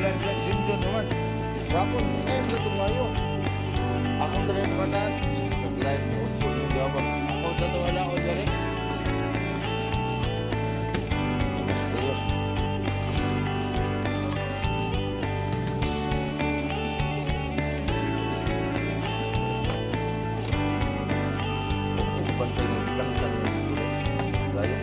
lang Jun naman. Kapon si M sa tumayo. Ako talaga naman na nag-live ni Otso yung gabang. Ako sa wala ako dali. Mas tuyos. Bantay ng ilang tanong siguro. Gayo.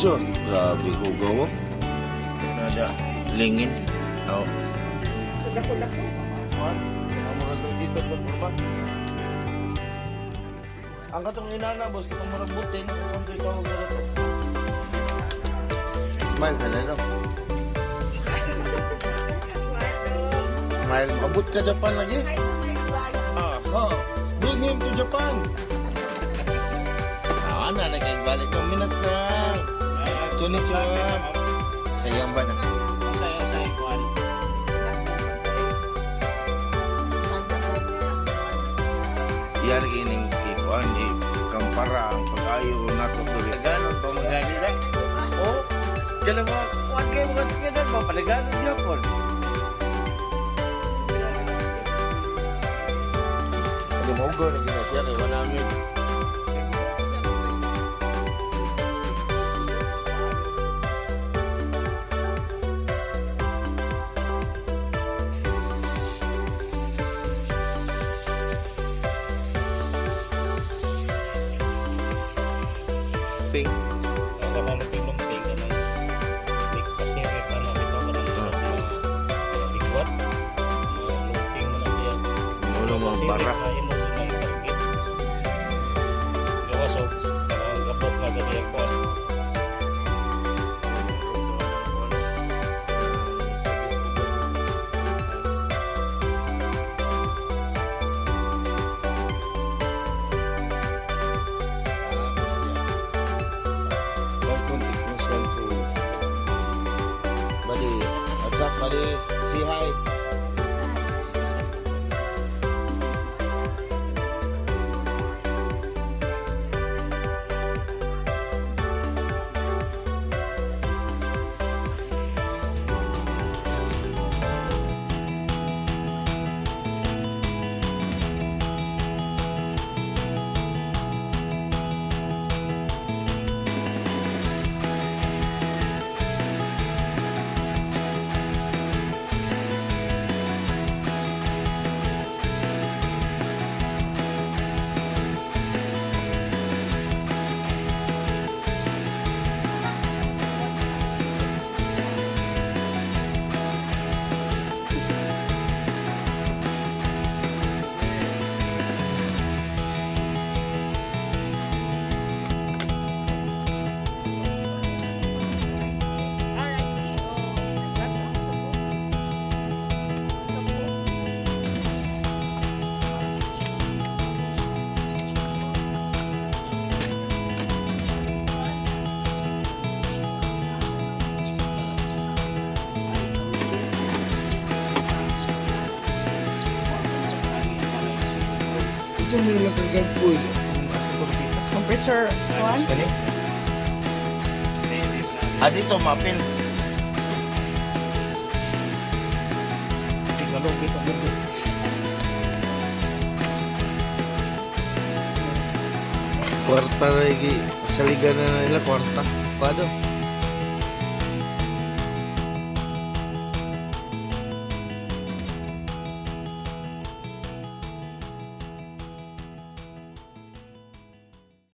So, grabe ko gawa. Nada, lingin. Oo. Dako-dako. Juan, namurag ng dito sa kurba. Ang katong inana, boss, katong marabutin, kung ito ikaw mag-arato. Smile ka na, no? Smile. Abot ka Japan lagi. Bring him to Japan. Ana, nagkagbalik ng minasang. Konnichiwa. Sayang ba na? Saya Juan. Iyari kining ikuan di kampara ang pag-ayo nato tuloy. Ganon pa mga nila. Oh, kailan mo, kuwan kayo mga sikinan mo, palaganon niya po. Hindi mo ko na ginasya kay 100. Pink. Ang naman nagpilumping ka ng kasiri pa na ito ka ng bigwat. Lumping mo na diyan. Mulo mo ang bara. Kasiri na imo ng target. Gawasog, ang gabot na sa diyan ko. Buddy, what's up, buddy? Say hi. Ito mo yung nagkagagpoy. Compressor one. Dito, mapin. Tinggalog ito mo. Kwarta lagi. Saligan na nila, kwarta. Pado.